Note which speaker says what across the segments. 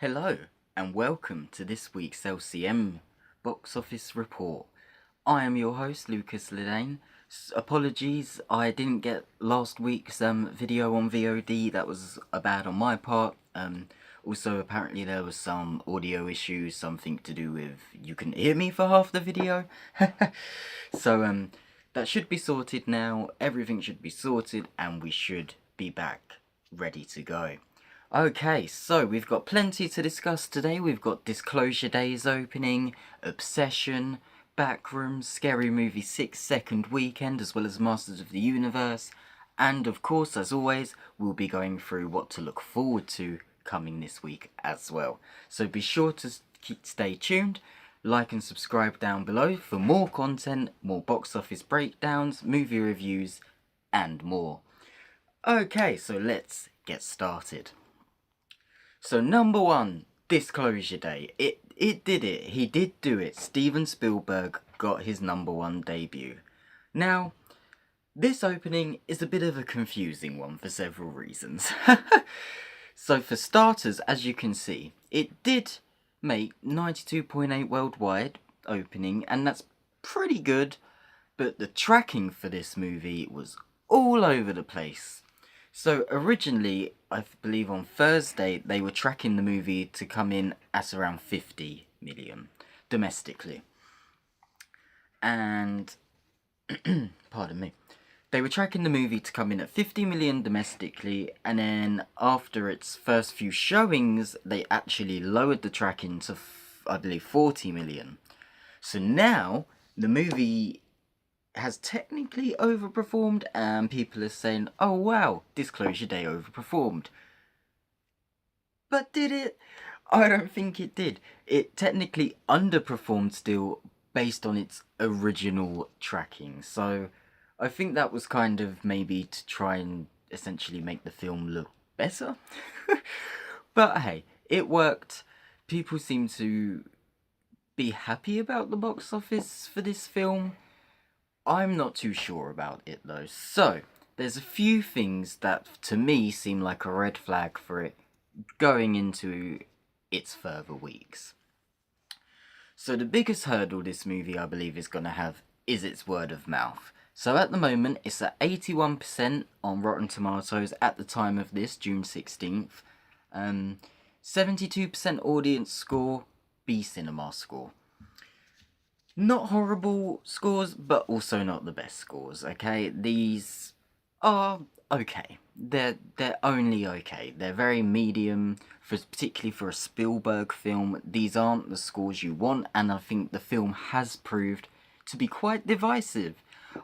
Speaker 1: Hello, and welcome to this week's LCM box office report. I am your host, Lucas Ledane. Apologies, I didn't get last week's video on VOD. That was bad on my part. Also, apparently there was some audio issues, something to do with you couldn't hear me for half the video. So, that should be sorted now. Everything should be sorted, and we should be back ready to go. Okay, so we've got plenty to discuss today. We've got Disclosure Days opening, Obsession, Backrooms, Scary Movie 6 second weekend, as well as Masters of the Universe. And of course, as always, we'll be going through what to look forward to coming this week as well. So be sure to stay tuned, like and subscribe down below for more content, more box office breakdowns, movie reviews, and more. Okay, so let's get started. So number one, Disclosure Day. It did it. He did do it. Steven Spielberg got his number one debut. Now, this opening is a bit of a confusing one for several reasons. So for starters, as you can see, it did make 92.8 worldwide opening, and that's pretty good, but the tracking for this movie was all over the place. So originally, I believe on Thursday, they were tracking the movie to come in at around 50 million domestically. And, pardon me, they were tracking the movie to come in at 50 million domestically, and then after its first few showings, they actually lowered the tracking to, I believe, 40 million. So now, the movie has technically overperformed, and people are saying, oh wow, Disclosure Day overperformed. But did it? I don't think it did. It technically underperformed still based on its original tracking. So I think that was kind of maybe to try and essentially make the film look better. But hey, it worked. People seem to be happy about the box office for this film. I'm not too sure about it though. So, there's a few things that to me seem like a red flag for it going into its further weeks. So the biggest hurdle this movie I believe is going to have is its word of mouth. So at the moment it's at 81% on Rotten Tomatoes at the time of this, June 16th. 72% audience score, B Cinema score. Not horrible scores, but also not the best scores, okay? These are okay. They're only okay. They're very medium, particularly for a Spielberg film. These aren't the scores you want, and I think the film has proved to be quite divisive.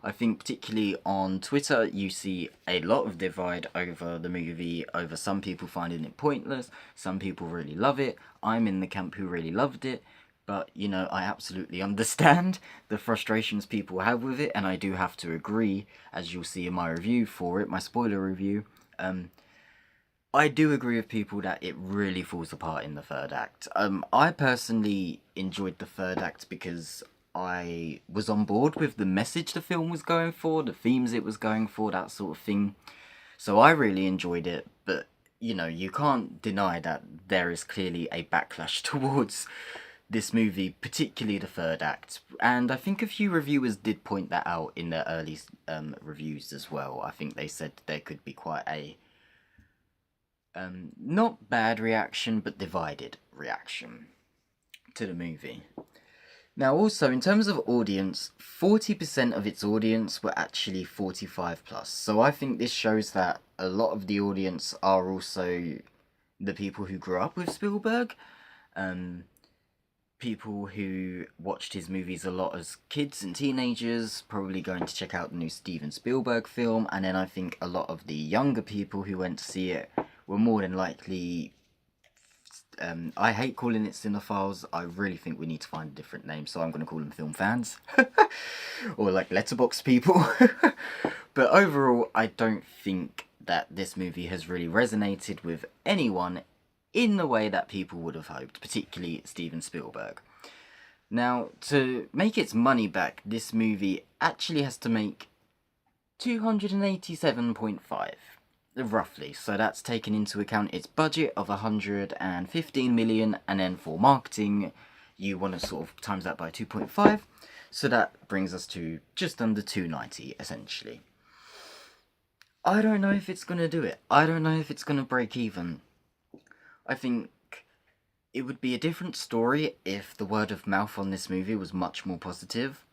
Speaker 1: I think particularly on Twitter, you see a lot of divide over the movie, over some people finding it pointless, some people really love it. I'm in the camp who really loved it. But, you know, I absolutely understand the frustrations people have with it, and I do have to agree, as you'll see in my review for it, my spoiler review. I do agree with people that it really falls apart in the third act. I personally enjoyed the third act because I was on board with the message the film was going for, the themes it was going for, that sort of thing. So I really enjoyed it, but, you know, you can't deny that there is clearly a backlash towards this movie, particularly the third act, and I think a few reviewers did point that out in their early reviews as well. I think they said there could be quite a not bad reaction, but divided reaction to the movie. Now also, in terms of audience, 40% of its audience were actually 45 plus, so I think this shows that a lot of the audience are also the people who grew up with Spielberg, people who watched his movies a lot as kids and teenagers, probably going to check out the new Steven Spielberg film, and then I think a lot of the younger people who went to see it were more than likely, I hate calling it cinephiles. I really think we need to find a different name, so I'm going to call them film fans. Or like letterboxd people. But overall, I don't think that this movie has really resonated with anyone in the way that people would have hoped, particularly Steven Spielberg. Now, to make its money back, this movie actually has to make 287.5. roughly. So that's taken into account its budget of 115 million, and then for marketing, you want to sort of times that by 2.5. So that brings us to just under 290 essentially. I don't know if it's gonna do it. I don't know if it's gonna break even. I think it would be a different story if the word of mouth on this movie was much more positive.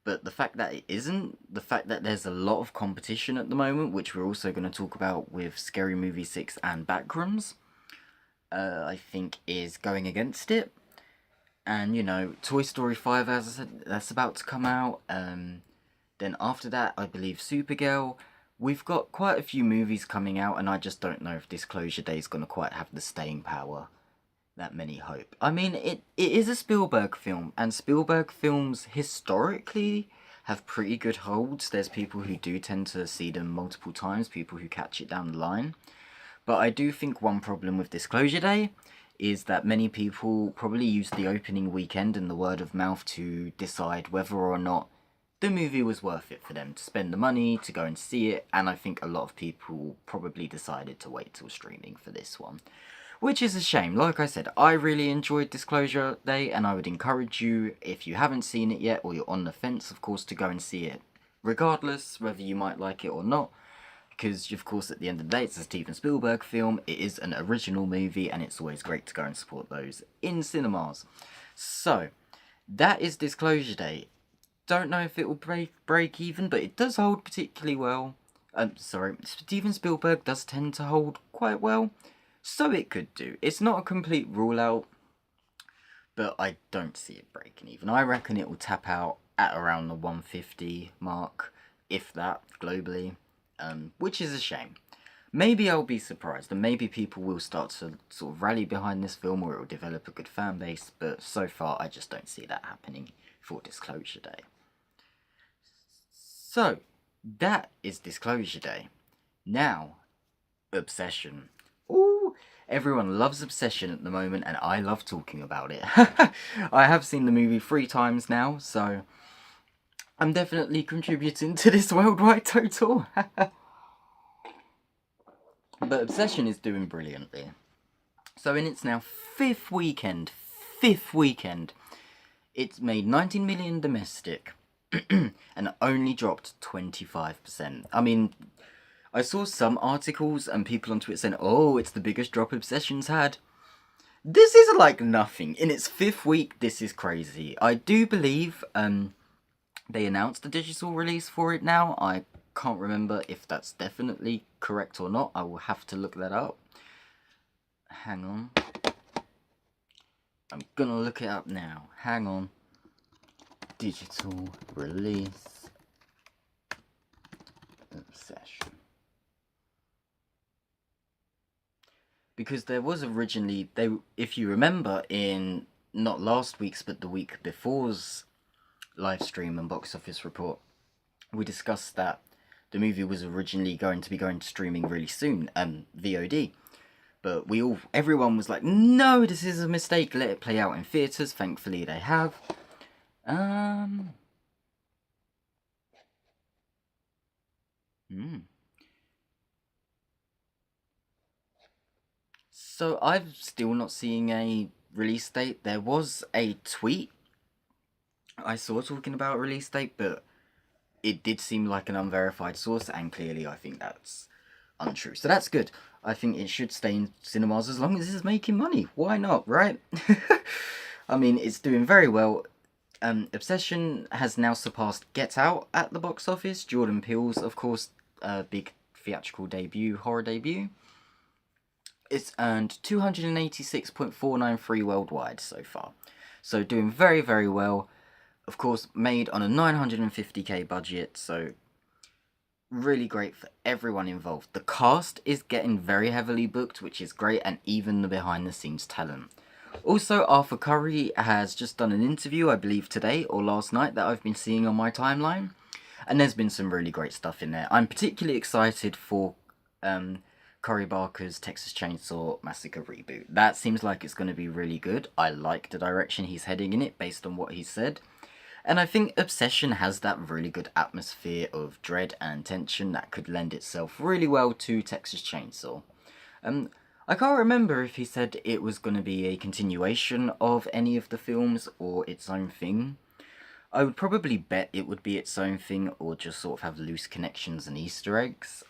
Speaker 1: But the fact that it isn't, the fact that there's a lot of competition at the moment, which we're also going to talk about with Scary Movie 6 and Backrooms, I think is going against it. And, you know, Toy Story 5, as I said, that's about to come out. Then after that, I believe Supergirl. We've got quite a few movies coming out, and I just don't know if Disclosure Day is going to quite have the staying power that many hope. I mean, it is a Spielberg film, and Spielberg films historically have pretty good holds. There's people who do tend to see them multiple times, people who catch it down the line. But I do think one problem with Disclosure Day is that many people probably use the opening weekend and the word of mouth to decide whether or not the movie was worth it for them to spend the money to go and see it, and I think a lot of people probably decided to wait till streaming for this one. Which is a shame. Like I said, I really enjoyed Disclosure Day, and I would encourage you, if you haven't seen it yet, or you're on the fence, of course, to go and see it, regardless whether you might like it or not, because, of course, at the end of the day, it's a Steven Spielberg film, it is an original movie, and it's always great to go and support those in cinemas. So, that is Disclosure Day. Don't know if it will break even, but it does hold particularly well. Steven Spielberg does tend to hold quite well. So it could do. It's not a complete rule out, but I don't see it breaking even. I reckon it will tap out at around the 150 mark, if that, globally, which is a shame. Maybe I'll be surprised, and maybe people will start to sort of rally behind this film, or it will develop a good fan base, but so far I just don't see that happening for Disclosure Day. So, that is Disclosure Day. Now, Obsession. Ooh, everyone loves Obsession at the moment, and I love talking about it. I have seen the movie 3 times now, so I'm definitely contributing to this worldwide total. But Obsession is doing brilliantly. So in its now 5th weekend, it's made 19 million domestic, and only dropped 25%. I mean, I saw some articles and people on Twitter saying, oh, it's the biggest drop Obsession's had. This is like nothing. In its 5th week, this is crazy. I do believe they announced a digital release for it now. I can't remember if that's definitely correct or not. I will have to look that up. Hang on. I'm gonna look it up now. Hang on. Digital release Obsession. Because there was originally, if you remember, in not last week's but the week before's live stream and box office report, we discussed that the movie was originally going to be going to streaming really soon, VOD. But everyone was like, no, this is a mistake, let it play out in theatres. Thankfully they have. So I'm still not seeing a release date. There was a tweet I saw talking about a release date, but it did seem like an unverified source, and clearly I think that's untrue. So that's good. I think it should stay in cinemas as long as it's making money. Why not, right? I mean, it's doing very well. Obsession has now surpassed Get Out at the box office. Jordan Peele's, of course, big theatrical debut, horror debut. It's earned 286.493 worldwide so far. So doing very, very well. Of course, made on a 950k budget, so really great for everyone involved. The cast is getting very heavily booked, which is great, and even the behind-the-scenes talent. Also, Arthur Curry has just done an interview, I believe today or last night, that I've been seeing on my timeline. And there's been some really great stuff in there. I'm particularly excited for Cory Barker's Texas Chainsaw Massacre reboot. That seems like it's going to be really good. I like the direction he's heading in it based on what he said. And I think Obsession has that really good atmosphere of dread and tension that could lend itself really well to Texas Chainsaw. Um, I can't remember if he said it was going to be a continuation of any of the films or its own thing. I would probably bet it would be its own thing or just sort of have loose connections and Easter eggs.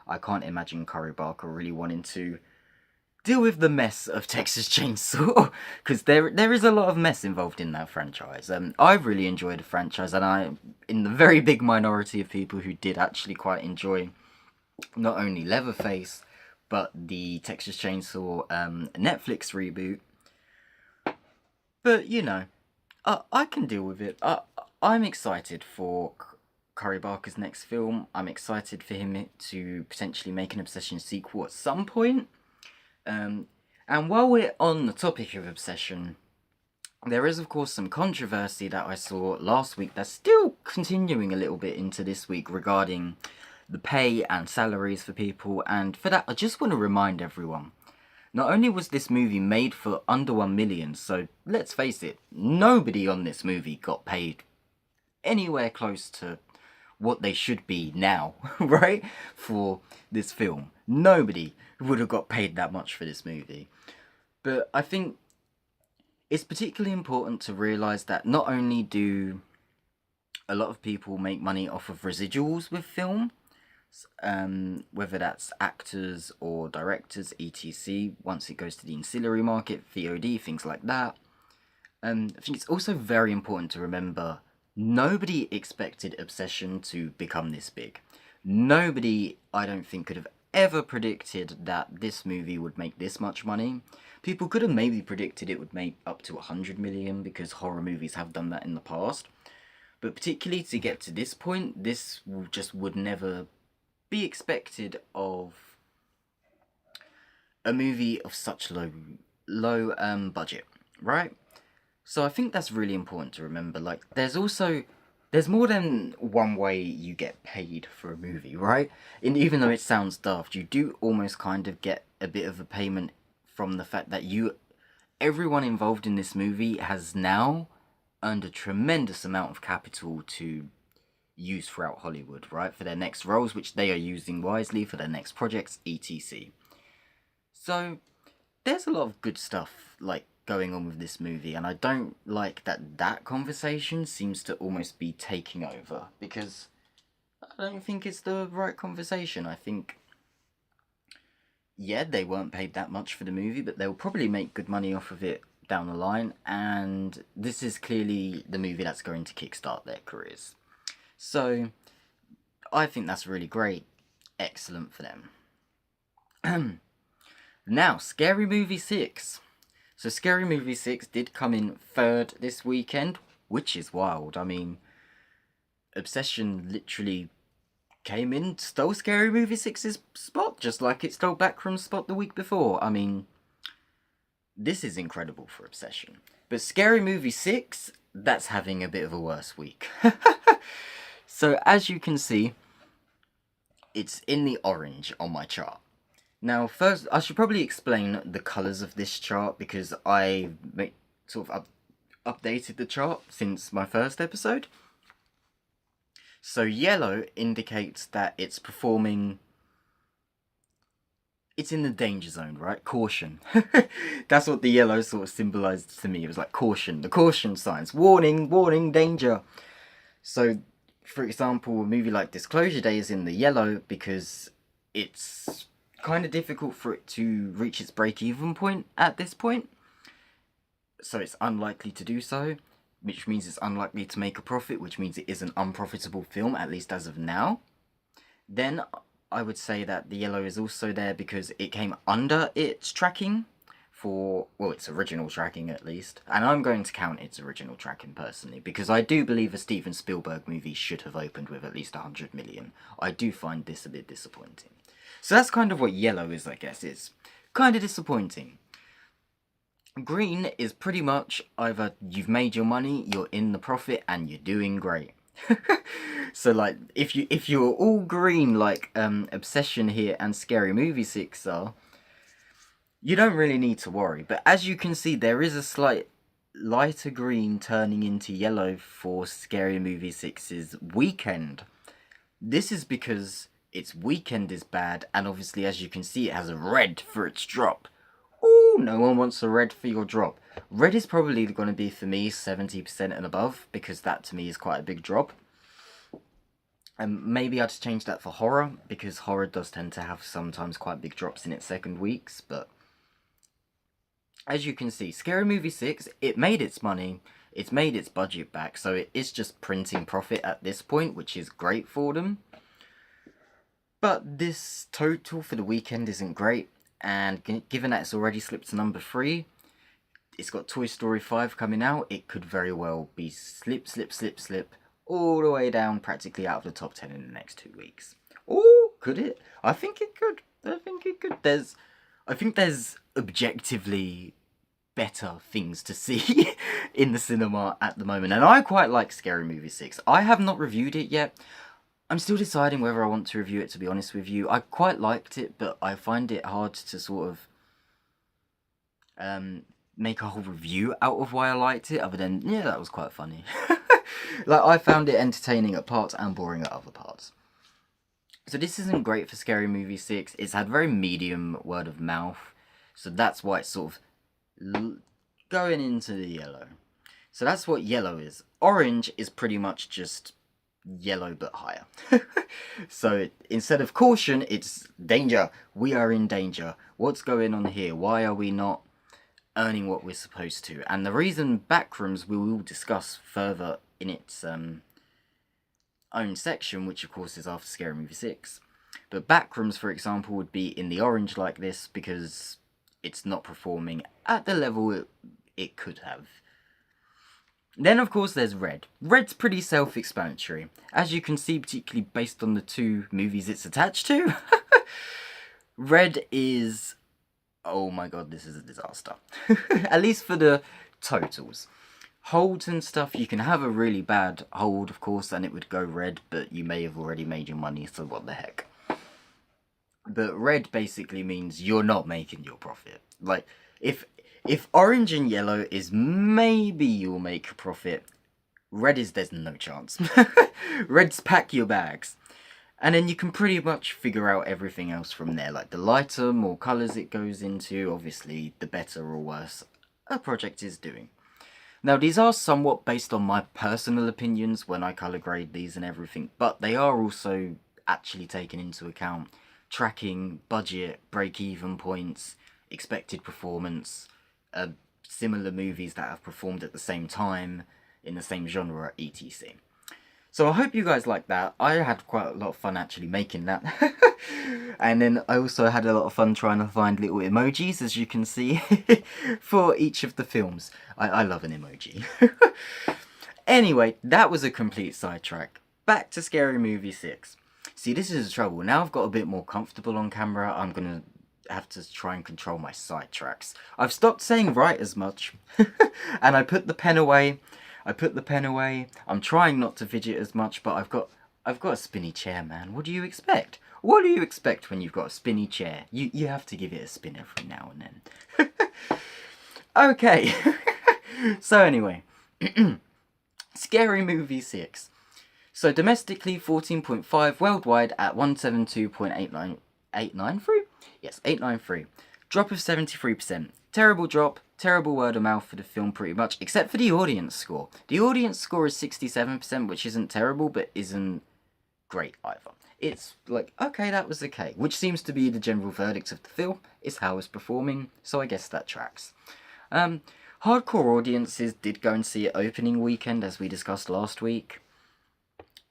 Speaker 1: I can't imagine Cory Barker really wanting to deal with the mess of Texas Chainsaw, because there is a lot of mess involved in that franchise. I've really enjoyed the franchise, and I'm in the very big minority of people who did actually quite enjoy not only Leatherface, but the Texas Chainsaw Netflix reboot. But you know, I can deal with it. I'm excited for Cory Barker's next film. I'm excited for him to potentially make an Obsession sequel at some point. And while we're on the topic of Obsession, there is of course some controversy that I saw last week that's still continuing a little bit into this week regarding the pay and salaries for people, and for that I just want to remind everyone, not only was this movie made for under 1 million, so let's face it, nobody on this movie got paid anywhere close to what they should be now, right, for this film. Nobody would have got paid that much for this movie. But I think it's particularly important to realise that not only do a lot of people make money off of residuals with film, whether that's actors or directors, etc., once it goes to the ancillary market, VOD, things like that. I think it's also very important to remember nobody expected Obsession to become this big. Nobody, I don't think, could have ever predicted that this movie would make this much money. People could have maybe predicted it would make up to 100 million because horror movies have done that in the past. But particularly to get to this point, this just would never be expected of a movie of such low budget, right? So I think that's really important to remember. Like, there's more than one way you get paid for a movie, right? And even though it sounds daft, you do almost kind of get a bit of a payment from the fact that everyone involved in this movie has now earned a tremendous amount of capital to use throughout Hollywood, right? For their next roles, which they are using wisely for their next projects, etc. So there's a lot of good stuff, like, going on with this movie, and I don't like that conversation seems to almost be taking over, because I don't think it's the right conversation. I think, yeah, they weren't paid that much for the movie, but they'll probably make good money off of it down the line, and this is clearly the movie that's going to kickstart their careers. So I think that's really great. Excellent for them. Now, Scary Movie 6. So Scary Movie 6 did come in third this weekend, which is wild. I mean, Obsession literally came in, stole Scary Movie 6's spot, just like it stole Backrooms' spot the week before. I mean, this is incredible for Obsession. But Scary Movie 6, that's having a bit of a worse week. So as you can see, it's in the orange on my chart. Now, first, I should probably explain the colours of this chart, because I sort of updated the chart since my first episode. So yellow indicates that it's performing... It's in the danger zone, right? Caution. That's what the yellow sort of symbolised to me. It was like caution. The caution signs. Warning, warning, danger. So, for example, a movie like Disclosure Day is in the yellow because it's kind of difficult for it to reach its break-even point at this point. So it's unlikely to do so, which means it's unlikely to make a profit, which means it is an unprofitable film, at least as of now. Then I would say that the yellow is also there because it came under its tracking for, well, its original tracking at least. And I'm going to count its original tracking personally, because I do believe a Steven Spielberg movie should have opened with at least 100 million. I do find this a bit disappointing. So that's kind of what yellow is, I guess. It's kind of disappointing. Green is pretty much either you've made your money, you're in the profit, and you're doing great. So, like, if you're all green like Obsession here and Scary Movie 6 are, you don't really need to worry. But as you can see, there is a slight lighter green turning into yellow for Scary Movie 6's Weekend. This is because its Weekend is bad, and obviously, as you can see, it has a red for its drop. Ooh, no one wants a red for your drop. Red is probably going to be, for me, 70% and above, because that, to me, is quite a big drop. And maybe I'd change that for horror, because horror does tend to have sometimes quite big drops in its second weeks, but as you can see, Scary Movie 6, it made its money, it's made its budget back, so it is just printing profit at this point, which is great for them. But this total for the Weekend isn't great, and given that it's already slipped to number 3, it's got Toy Story 5 coming out, it could very well be slip, all the way down practically out of the top 10 in the next 2 weeks. Oh, could it? I think it could. I think there's objectively better things to see in the cinema at the moment, and I quite like Scary Movie 6. I have not reviewed it yet. I'm still deciding whether I want to review it, to be honest with you. I quite liked it, but I find it hard to sort of make a whole review out of why I liked it, other than, yeah, that was quite funny. Like, I found it entertaining at parts and boring at other parts. So this isn't great for Scary Movie 6. It's had very medium word of mouth, so that's why it's sort of going into the yellow. So that's what yellow is. Orange is pretty much just yellow but higher. So instead of caution, it's danger. We are in danger. What's going on here? Why are we not earning what we're supposed to? And the reason Backrooms we will discuss further in its own section, which of course is after Scary Movie 6. But Backrooms, for example, would be in the orange like this because it's not performing at the level it could have. Then, of course, there's red. Red's pretty self-explanatory. As you can see, particularly based on the 2 movies it's attached to, red is... oh my god, this is a disaster. At least for the totals. Holds and stuff, you can have a really bad hold, of course, and it would go red, but you may have already made your money, so what the heck. But red basically means you're not making your profit. Like, if orange and yellow is maybe you'll make a profit, red is there's no chance. Red's pack your bags. And then you can pretty much figure out everything else from there. Like, the lighter, more colours it goes into, obviously, the better or worse a project is doing. Now, these are somewhat based on my personal opinions when I colour grade these and everything, but they are also actually taken into account tracking, budget, break-even points, expected performance, similar movies that have performed at the same time, in the same genre, etc. So I hope you guys like that. I had quite a lot of fun actually making that. And then I also had a lot of fun trying to find little emojis, as you can see, for each of the films. I love an emoji. Anyway, that was a complete sidetrack. Back to Scary Movie 6. See, this is the trouble. Now I've got a bit more comfortable on camera, I'm going to have to try and control my sidetracks. I've stopped saying right as much. And I put the pen away. I'm trying not to fidget as much, but I've got a spinny chair, man. What do you expect? What do you expect when you've got a spinny chair? You have to give it a spin every now and then. Okay. So anyway, Scary Movie 6. So domestically 14.5, worldwide at 172.893. Yes, 893. Drop of 73%. Terrible drop, terrible word of mouth for the film pretty much, except for the audience score. The audience score is 67%, which isn't terrible, but isn't great either. It's like, okay, that was okay, which seems to be the general verdict of the film, is how it's performing, so I guess that tracks. Hardcore audiences did go and see it opening weekend, as we discussed last week.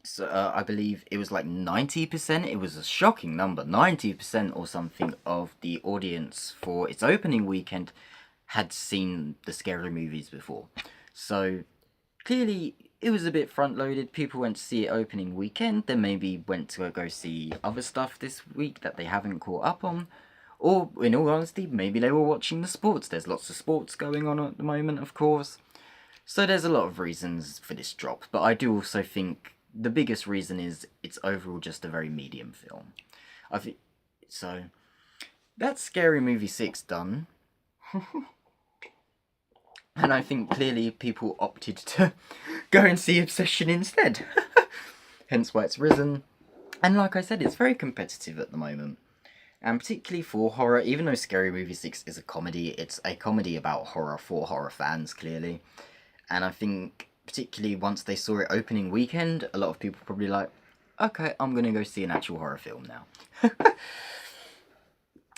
Speaker 1: So I believe it was like 90%, it was a shocking number, 90% or something of the audience for its opening weekend had seen the scary movies before. So clearly it was a bit front loaded. People went to see it opening weekend, then maybe went to go see other stuff this week that they haven't caught up on. Or, in all honesty, maybe they were watching the sports. There's lots of sports going on at the moment, of course. So there's a lot of reasons for this drop, but I do also think the biggest reason is it's overall just a very medium film. So, that's Scary Movie 6 done. And I think clearly people opted to go and see Obsession instead. Hence why it's risen. And like I said, it's very competitive at the moment. And particularly for horror, even though Scary Movie 6 is a comedy, it's a comedy about horror for horror fans, clearly. And I think, particularly once they saw it opening weekend, a lot of people probably like, okay, I'm gonna go see an actual horror film now.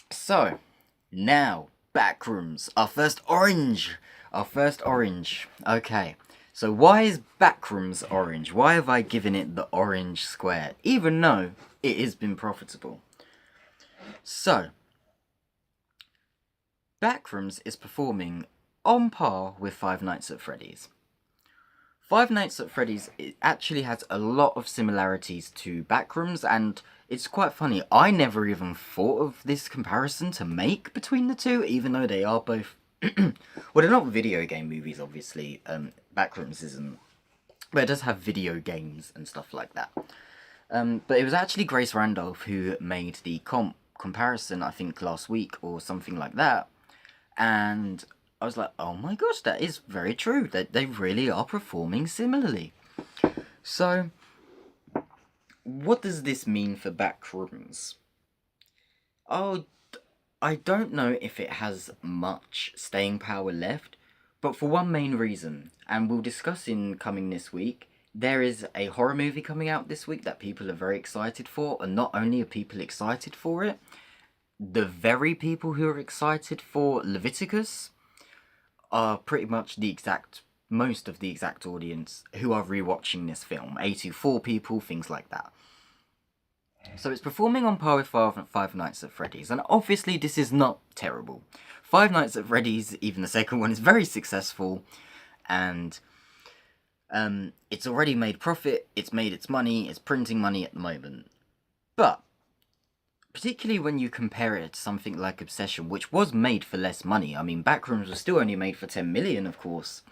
Speaker 1: So, now, Backrooms, our first orange. Okay, so why is Backrooms orange? Why have I given it the orange square, even though it has been profitable? So, Backrooms is performing on par with Five Nights at Freddy's. Five Nights at Freddy's, it actually has a lot of similarities to Backrooms, and it's quite funny. I never even thought of this comparison to make between the two, even though they are both... well, they're not video game movies, obviously. Backrooms isn't. But it does have video games and stuff like that. But it was actually Grace Randolph who made the comparison, I think, last week or something like that. And I was like, oh my gosh, that is very true. They really are performing similarly. So, what does this mean for Backrooms? Oh, I don't know if it has much staying power left, but for one main reason, and we'll discuss in coming this week, there is a horror movie coming out this week that people are very excited for, and not only are people excited for it, the very people who are excited for Leviticus are pretty much most of the exact audience who are rewatching this film. 84 people, things like that. So it's performing on par with Five Nights at Freddy's, and obviously this is not terrible. Five Nights at Freddy's, even the second one, is very successful, and it's already made profit, it's made its money, it's printing money at the moment. But particularly when you compare it to something like Obsession, which was made for less money. I mean, Backrooms was still only made for 10 million, of course.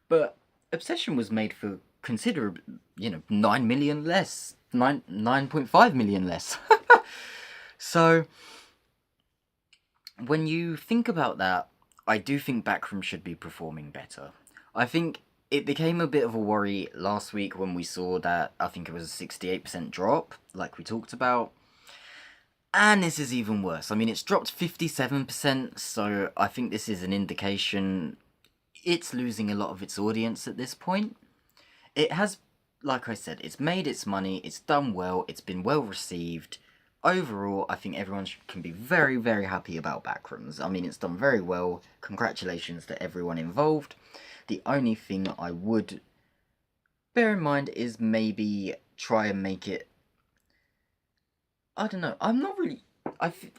Speaker 1: But Obsession was made for considerably, 9 million less. 9.5 million less. So, when you think about that, I do think Backrooms should be performing better. I think it became a bit of a worry last week when we saw that, I think it was a 68% drop, like we talked about. And this is even worse. I mean, it's dropped 57%, so I think this is an indication it's losing a lot of its audience at this point. It has, like I said, it's made its money, it's done well, it's been well received. Overall, I think everyone can be very, very happy about Backrooms. I mean, it's done very well. Congratulations to everyone involved. The only thing I would bear in mind is maybe try and make it... I don't know, I'm not really...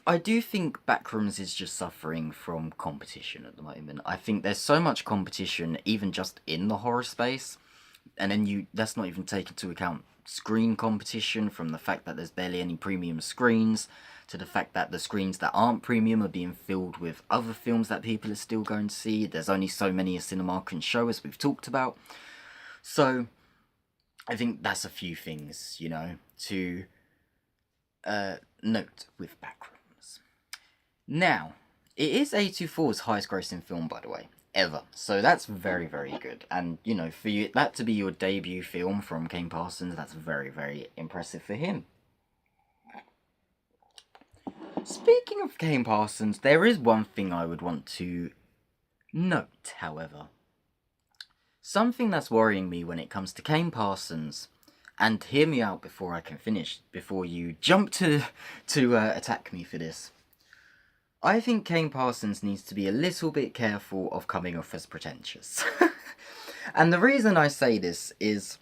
Speaker 1: I do think Backrooms is just suffering from competition at the moment. I think there's so much competition, even just in the horror space, and then that's not even taken into account screen competition, from the fact that there's barely any premium screens, to the fact that the screens that aren't premium are being filled with other films that people are still going to see. There's only so many a cinema can show, as we've talked about. So, I think that's a few things, to... note with Backrooms. Now, it is A24's highest grossing film, by the way, ever. So that's very, very good. And, for that to be your debut film from Kane Parsons, that's very, very impressive for him. Speaking of Kane Parsons, there is one thing I would want to note, however. Something that's worrying me when it comes to Kane Parsons... And hear me out before I can finish, before you jump to attack me for this. I think Kane Parsons needs to be a little bit careful of coming off as pretentious. And the reason I say this is,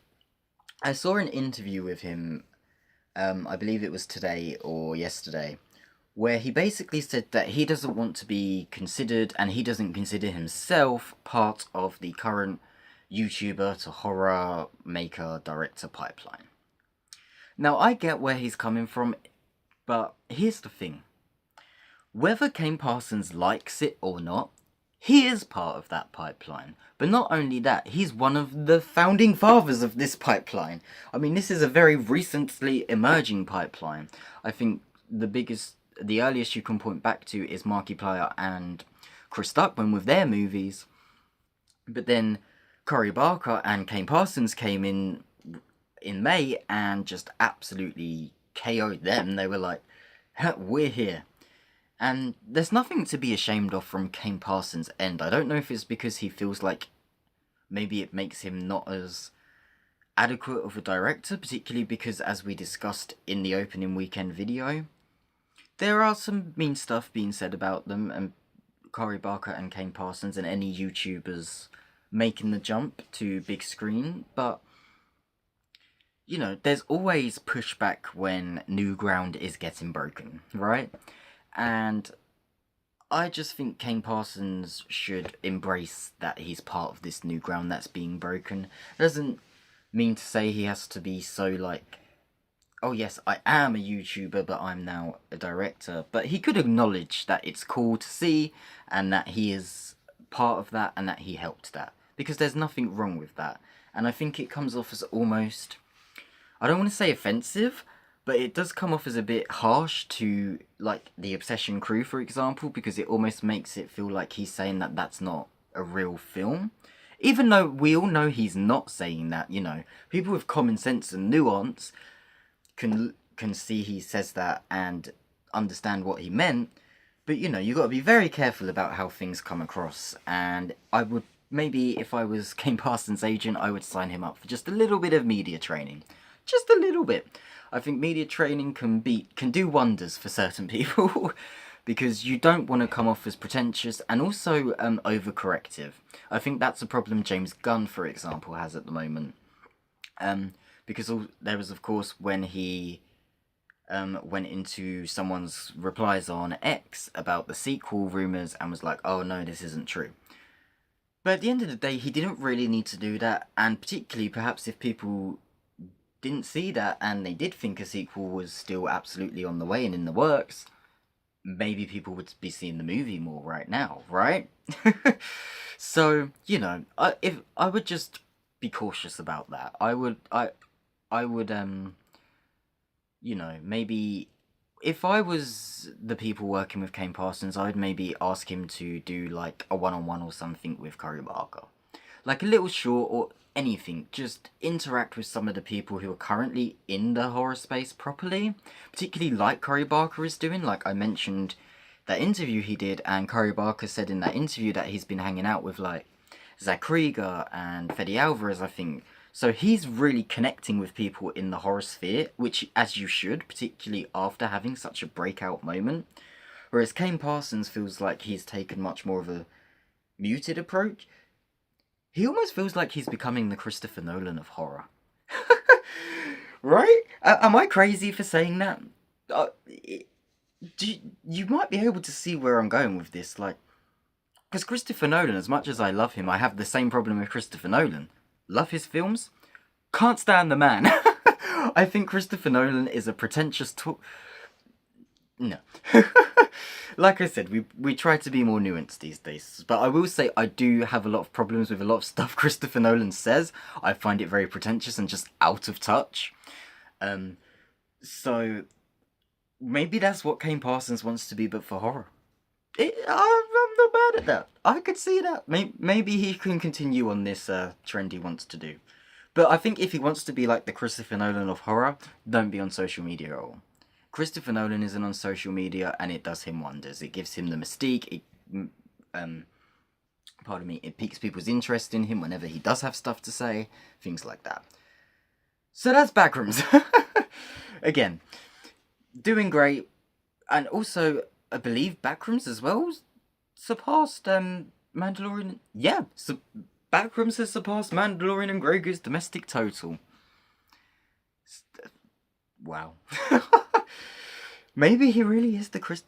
Speaker 1: I saw an interview with him, I believe it was today or yesterday, where he basically said that he doesn't want to be considered, and he doesn't consider himself part of the current YouTuber to horror maker director pipeline. Now, I get where he's coming from, but here's the thing. Whether Kane Parsons likes it or not, he is part of that pipeline. But not only that, he's one of the founding fathers of this pipeline. I mean, this is a very recently emerging pipeline. I think the earliest you can point back to is Markiplier and Chris Duckman with their movies. But then Cory Barker and Kane Parsons came in May and just absolutely KO'd them. They were like, we're here. And there's nothing to be ashamed of from Kane Parsons' end. I don't know if it's because he feels like maybe it makes him not as adequate of a director, particularly because, as we discussed in the opening weekend video, there are some mean stuff being said about them, and Cory Barker and Kane Parsons and any YouTubers making the jump to big screen, but you know, there's always pushback when new ground is getting broken, right? And I just think Kane Parsons should embrace that he's part of this new ground that's being broken. It doesn't mean to say he has to be so like, oh yes, I am a YouTuber, but I'm now a director. But he could acknowledge that it's cool to see, and that he is part of that, and that he helped that. Because there's nothing wrong with that. And I think it comes off as almost, I don't want to say offensive, but it does come off as a bit harsh to, like, the Obsession crew, for example, because it almost makes it feel like he's saying that that's not a real film. Even though we all know he's not saying that, you know. People with common sense and nuance can see he says that and understand what he meant. But, you know, you got to be very careful about how things come across. And I would, maybe if I was Kane Parsons' agent, I would sign him up for just a little bit of media training. Just a little bit. I think media training can do wonders for certain people. Because you don't want to come off as pretentious and also overcorrective. I think that's a problem James Gunn, for example, has at the moment. Because there was, of course, when he went into someone's replies on X about the sequel rumours and was like, oh no, this isn't true. But at the end of the day, he didn't really need to do that, and particularly perhaps if people didn't see that and they did think a sequel was still absolutely on the way and in the works, maybe people would be seeing the movie more right now, right? So, you know, I would just be cautious about that. I would, you know, maybe if I was the people working with Kane Parsons, I'd maybe ask him to do like a one-on-one or something with Cory Barker. Like a little short or anything, just interact with some of the people who are currently in the horror space properly, particularly like Cory Barker is doing. Like I mentioned that interview he did, and Cory Barker said in that interview that he's been hanging out with like Zach Krieger and Fede Alvarez, I think. So he's really connecting with people in the horror sphere, which as you should, particularly after having such a breakout moment. Whereas Kane Parsons feels like he's taken much more of a muted approach. He almost feels like he's becoming the Christopher Nolan of horror. Right? Am I crazy for saying that? You might be able to see where I'm going with this. Like, because Christopher Nolan, as much as I love him, I have the same problem with Christopher Nolan. Love his films. Can't stand the man. I think Christopher Nolan is a pretentious No. Like I said, we try to be more nuanced these days. But I will say I do have a lot of problems with a lot of stuff Christopher Nolan says. I find it very pretentious and just out of touch. So maybe that's what Kane Parsons wants to be, but for horror. I'm not bad at that. I could see that. Maybe he can continue on this trend he wants to do. But I think if he wants to be like the Christopher Nolan of horror, don't be on social media at all. Christopher Nolan isn't on social media, and it does him wonders. It gives him the mystique. It piques people's interest in him whenever he does have stuff to say. Things like that. So that's Backrooms. Again, doing great. And also, I believe Backrooms as well surpassed Mandalorian. Yeah, Backrooms has surpassed Mandalorian and Grogu's domestic total. Wow. Maybe he really is the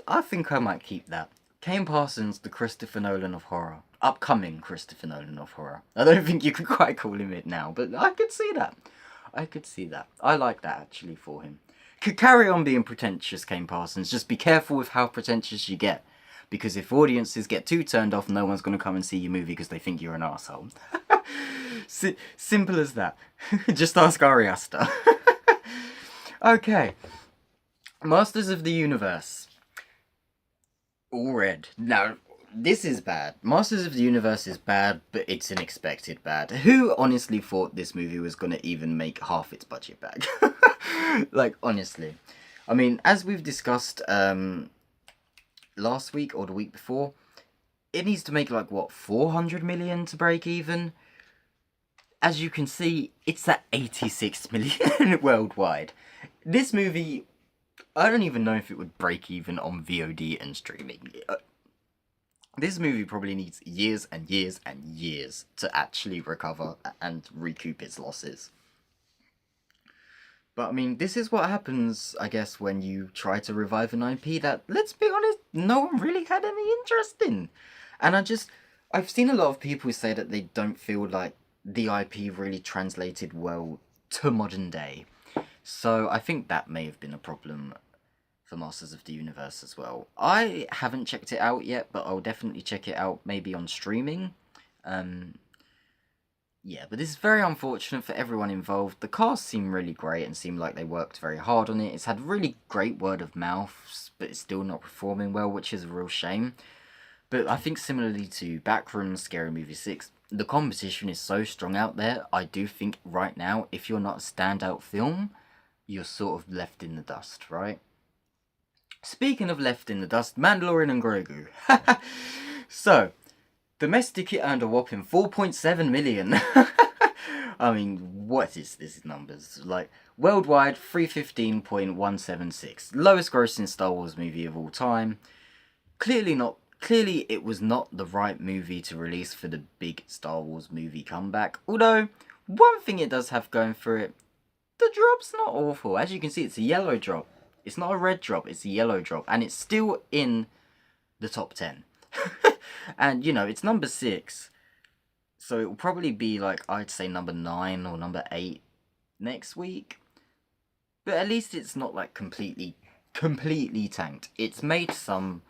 Speaker 1: I think I might keep that. Kane Parsons, the Christopher Nolan of horror. Upcoming Christopher Nolan of horror. I don't think you could quite call him it now, but I could see that. I like that actually for him. Could carry on being pretentious, Kane Parsons. Just be careful with how pretentious you get. Because if audiences get too turned off, no one's going to come and see your movie because they think you're an arsehole. Simple as that. Just ask Ari Aster. Okay. Masters of the Universe. All red. Now, This is bad. Masters of the Universe is bad, but it's an expected bad. Who honestly thought this movie was gonna even make half its budget back? Like, honestly. I mean, as we've discussed last week or the week before, it needs to make like, what, 400 million to break even? As you can see, it's at 86 million worldwide. This movie, I don't even know if it would break even on VOD and streaming. This movie probably needs years and years and years to actually recover and recoup its losses. But I mean, this is what happens, I guess, when you try to revive an IP that, let's be honest, no one really had any interest in. And I've seen a lot of people say that they don't feel like the IP really translated well to modern day. So I think that may have been a problem for Masters of the Universe as well. I haven't checked it out yet, but I'll definitely check it out maybe on streaming. Yeah, but this is very unfortunate for everyone involved. The cast seemed really great and seemed like they worked very hard on it. It's had really great word of mouth, but it's still not performing well, which is a real shame. But I think similarly to Backrooms, Scary Movie 6, the competition is so strong out there. I do think right now, if you're not a standout film, you're sort of left in the dust, right? Speaking of left in the dust, Mandalorian and Grogu. So, domestic it earned a whopping 4.7 million. I mean, what is this numbers? Like, worldwide, 315.176. Lowest grossing Star Wars movie of all time. Clearly it was not the right movie to release for the big Star Wars movie comeback. Although, one thing it does have going for it, the drop's not awful. As you can see, it's a yellow drop. It's not a red drop, it's a yellow drop. And it's still in the top 10. And, you know, it's number 6. So it will probably be, like, I'd say number 9 or number 8 next week. But at least it's not, like, completely tanked. It's made some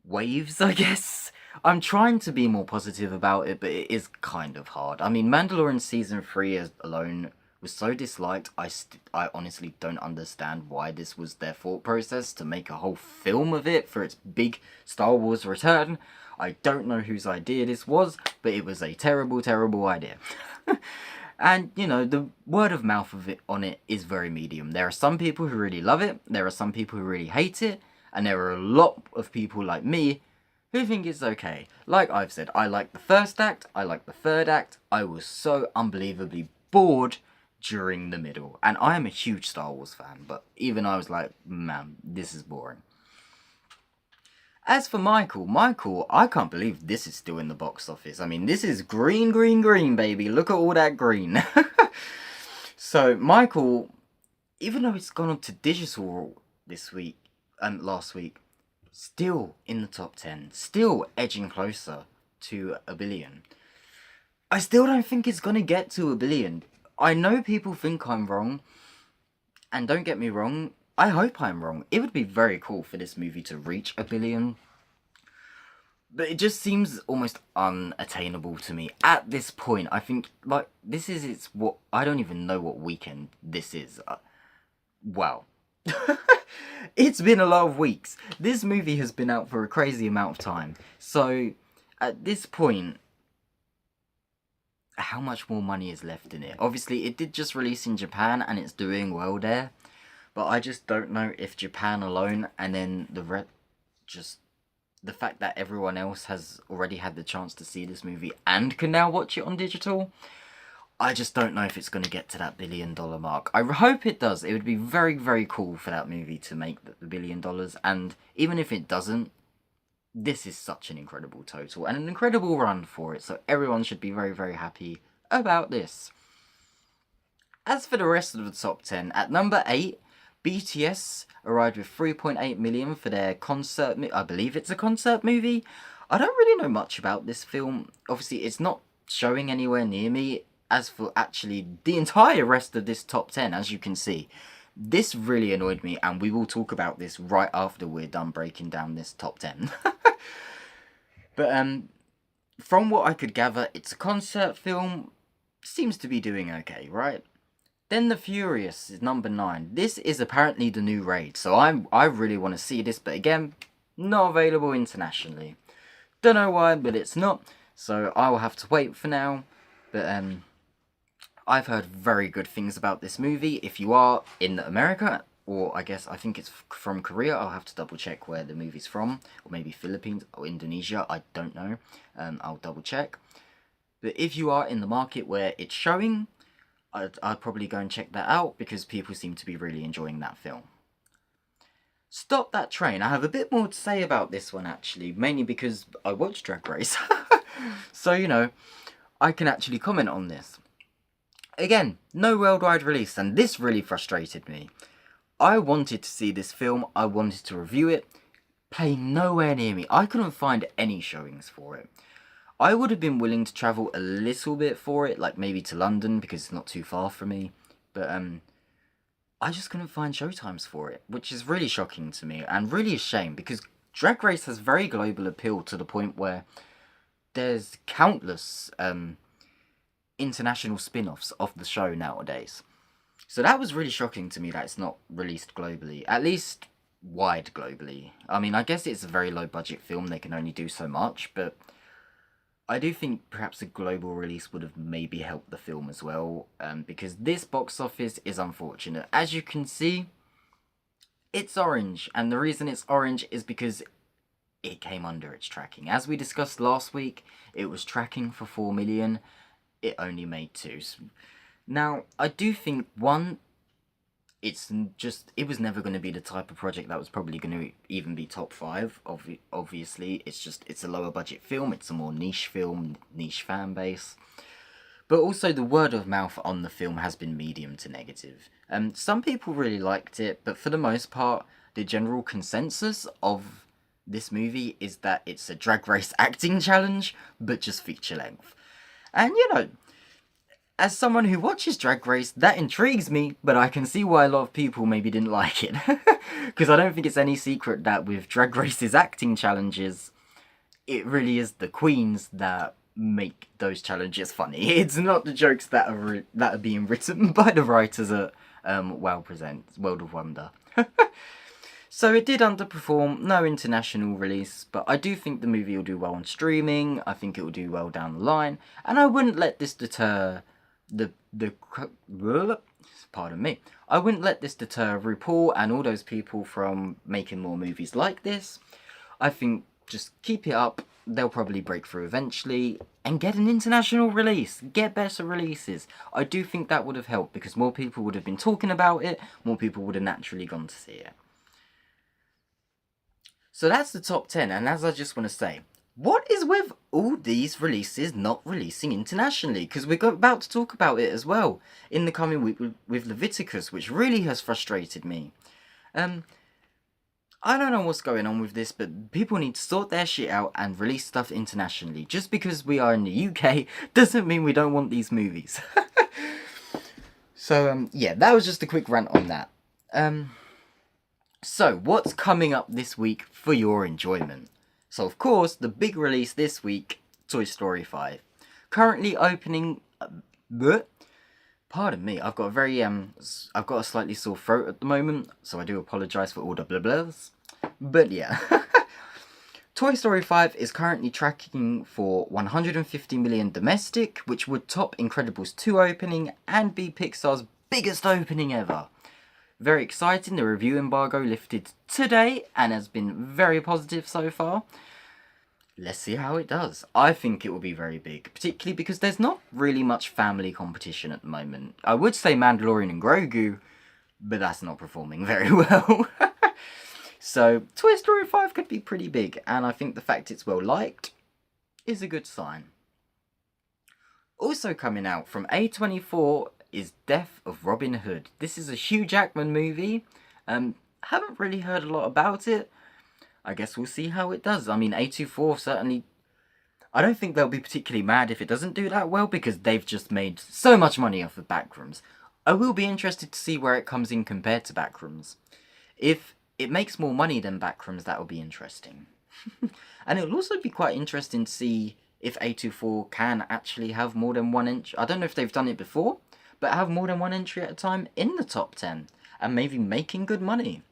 Speaker 1: waves, I guess. I'm trying to be more positive about it, but it is kind of hard. I mean, Mandalorian Season 3 alone was so disliked, I honestly don't understand why this was their thought process to make a whole film of it for its big Star Wars return. I don't know whose idea this was, but it was a terrible, terrible idea. And, you know, the word of mouth of it on it is very medium. There are some people who really love it, there are some people who really hate it, and there are a lot of people like me who think it's okay. Like I've said, I like the first act, I like the third act, I was so unbelievably bored during the middle. And I am a huge Star Wars fan, but even I was like, man, this is boring. As for Michael, I can't believe this is still in the box office. I mean, this is green, green, green, baby. Look at all that green. So, Michael, even though it's gone on to digital this week, and last week, still in the top 10. Still edging closer to 1 billion. I still don't think it's gonna get to 1 billion. I know people think I'm wrong, and don't get me wrong, I hope I'm wrong. It would be very cool for this movie to reach 1 billion, but it just seems almost unattainable to me at this point. I think, like, I don't even know what weekend this is. Wow. It's been a lot of weeks. This movie has been out for a crazy amount of time. So, at this point, how much more money is left in it? Obviously, it did just release in Japan and it's doing well there. But I just don't know if Japan alone and then the fact that everyone else has already had the chance to see this movie and can now watch it on digital, I just don't know if it's going to get to that $1 billion mark. I hope it does. It would be very, very cool for that movie to make the $1 billion. And even if it doesn't, this is such an incredible total and an incredible run for it. So everyone should be very, very happy about this. As for the rest of the top 10, at number 8, BTS arrived with 3.8 million for their concert. I believe it's a concert movie. I don't really know much about this film. Obviously, it's not showing anywhere near me. As for actually the entire rest of this top 10, as you can see, this really annoyed me, and we will talk about this right after we're done breaking down this top 10. But from what I could gather, it's a concert film. Seems to be doing okay, right? Then The Furious is number 9. This is apparently the new Raid, so I really want to see this, but again, not available internationally. Don't know why, but it's not. So I will have to wait for now. But I've heard very good things about this movie. If you are in America, or I think it's from Korea, I'll have to double check where the movie's from, or maybe Philippines or Indonesia, I don't know. I'll double check. But if you are in the market where it's showing, I'd probably go and check that out because people seem to be really enjoying that film. Stop that train. I have a bit more to say about this one actually, mainly because I watched Drag Race. So, you know, I can actually comment on this. Again, no worldwide release, and this really frustrated me. I wanted to see this film, I wanted to review it, playing nowhere near me. I couldn't find any showings for it. I would have been willing to travel a little bit for it, like maybe to London, because it's not too far from me. But, I just couldn't find showtimes for it, which is really shocking to me, and really a shame, because Drag Race has very global appeal to the point where there's countless, international spin-offs of the show nowadays. So that was really shocking to me that it's not released globally, at least wide globally. I mean, I guess it's a very low budget film, they can only do so much, but I do think perhaps a global release would have maybe helped the film as well, because this box office is unfortunate. As you can see, it's orange, and the reason it's orange is because it came under its tracking. As we discussed last week, it was tracking for 4 million, it only made 2. Now, I do think, one, it was never going to be the type of project that was probably going to even be top 5, obviously. It's a lower budget film, it's a more niche film, niche fan base. But also the word of mouth on the film has been medium to negative. Some people really liked it, but for the most part, the general consensus of this movie is that it's a Drag Race acting challenge, but just feature length. And, you know, as someone who watches Drag Race, that intrigues me, but I can see why a lot of people maybe didn't like it. Because I don't think it's any secret that with Drag Race's acting challenges, it really is the queens that make those challenges funny. It's not the jokes that are being written by the writers at Wow Presents World of Wonder. So it did underperform, no international release, but I do think the movie will do well on streaming, I think it will do well down the line, and I wouldn't let this deter I wouldn't let this deter RuPaul and all those people from making more movies like this. I think just keep it up, they'll probably break through eventually, and get an international release, get better releases. I do think that would have helped, because more people would have been talking about it, more people would have naturally gone to see it. So that's the top 10, and as I just want to say, what is with all these releases not releasing internationally? Because we're about to talk about it as well in the coming week with Leviticus, which really has frustrated me. I don't know what's going on with this, but people need to sort their shit out and release stuff internationally. Just because we are in the UK doesn't mean we don't want these movies. So, yeah, that was just a quick rant on that. So, what's coming up this week for your enjoyment? So, of course, the big release this week, Toy Story 5. Currently opening... Pardon me, I've got a slightly sore throat at the moment, so I do apologise for all the blah blahs. But yeah. Toy Story 5 is currently tracking for 150 million domestic, which would top Incredibles 2 opening and be Pixar's biggest opening ever. Very exciting, the review embargo lifted today and has been very positive so far. Let's see how it does. I think it will be very big, particularly because there's not really much family competition at the moment. I would say Mandalorian and Grogu, but that's not performing very well. So, Toy Story 5 could be pretty big, and I think the fact it's well liked is a good sign. Also coming out from A24 is Death of Robin Hood. This is a Hugh Jackman movie. Haven't really heard a lot about it. I guess we'll see how it does. I mean, A24 certainly... I don't think they'll be particularly mad if it doesn't do that well, because they've just made so much money off of Backrooms. I will be interested to see where it comes in compared to Backrooms. If it makes more money than Backrooms, that will be interesting. And it'll also be quite interesting to see if A24 can actually have more than one entry. I don't know if they've done it before, but have more than one entry at a time in the top 10, and maybe making good money.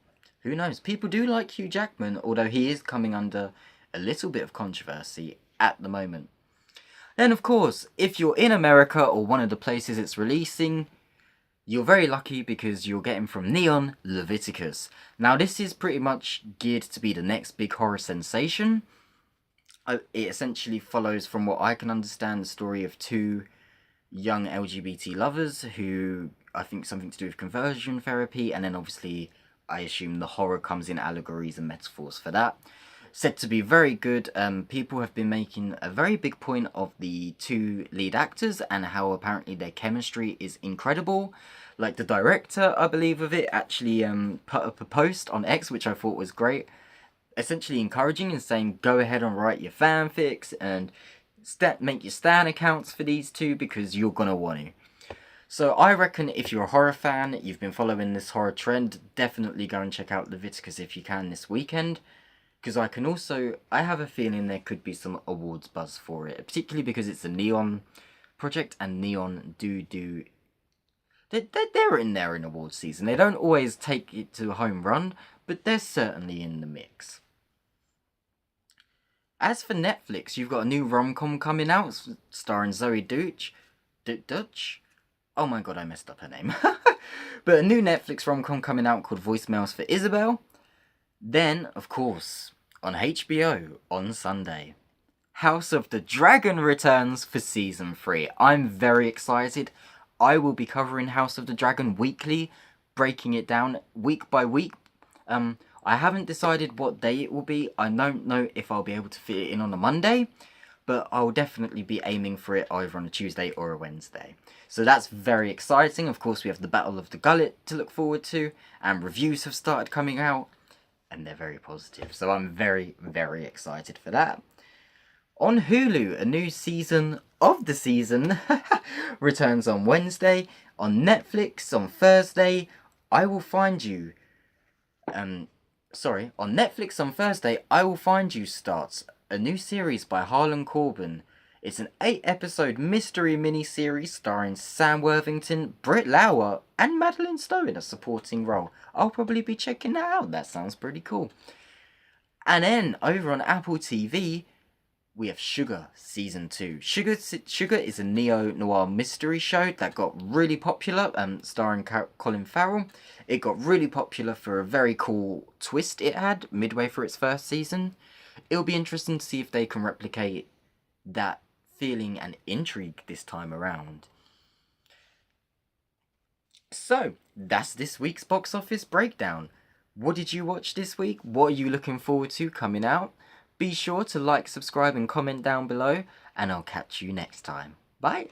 Speaker 1: Who knows? People do like Hugh Jackman, although he is coming under a little bit of controversy at the moment. Then, of course, if you're in America or one of the places it's releasing, you're very lucky because you're getting from Neon Leviticus. Now, this is pretty much geared to be the next big horror sensation. It essentially follows, from what I can understand, the story of two young LGBT lovers who, I think, something to do with conversion therapy, and then obviously I assume the horror comes in allegories and metaphors for that. Said to be very good. People have been making a very big point of the two lead actors and how apparently their chemistry is incredible. Like the director, I believe, of it actually put up a post on X, which I thought was great, essentially encouraging and saying go ahead and write your fanfics and make your stan accounts for these two because you're gonna want to. So I reckon if you're a horror fan, you've been following this horror trend, definitely go and check out Leviticus if you can this weekend. Because I have a feeling there could be some awards buzz for it, particularly because it's a Neon project, and Neon they're in there in awards season. They don't always take it to a home run, but they're certainly in the mix. As for Netflix, you've got a new rom-com coming out starring Zoe Deutch. Oh my god, I messed up her name. But a new Netflix rom-com coming out called Voicemails for Isabel. Then, of course, on HBO on Sunday, House of the Dragon returns for Season 3. I'm very excited. I will be covering House of the Dragon weekly, breaking it down week by week. I haven't decided what day it will be. I don't know if I'll be able to fit it in on a Monday, but I'll definitely be aiming for it either on a Tuesday or a Wednesday. So that's very exciting. Of course, we have the Battle of the Gullet to look forward to, and reviews have started coming out, and they're very positive. So I'm very, very excited for that. On Hulu, a new season of the season returns on Wednesday. On Netflix on Thursday, on Netflix on Thursday, I Will Find You starts, a new series by Harlan Coben. It's an 8-episode mystery miniseries starring Sam Worthington, Britt Lauer, and Madeline Stowe in a supporting role. I'll probably be checking that out. That sounds pretty cool. And then, over on Apple TV, we have Sugar Season 2. Sugar is a neo-noir mystery show that got really popular, starring Colin Farrell. It got really popular for a very cool twist it had midway through its first season. It'll be interesting to see if they can replicate that feeling and intrigue this time around. So, that's this week's box office breakdown. What did you watch this week? What are you looking forward to coming out? Be sure to like, subscribe and comment down below, and I'll catch you next time. Bye!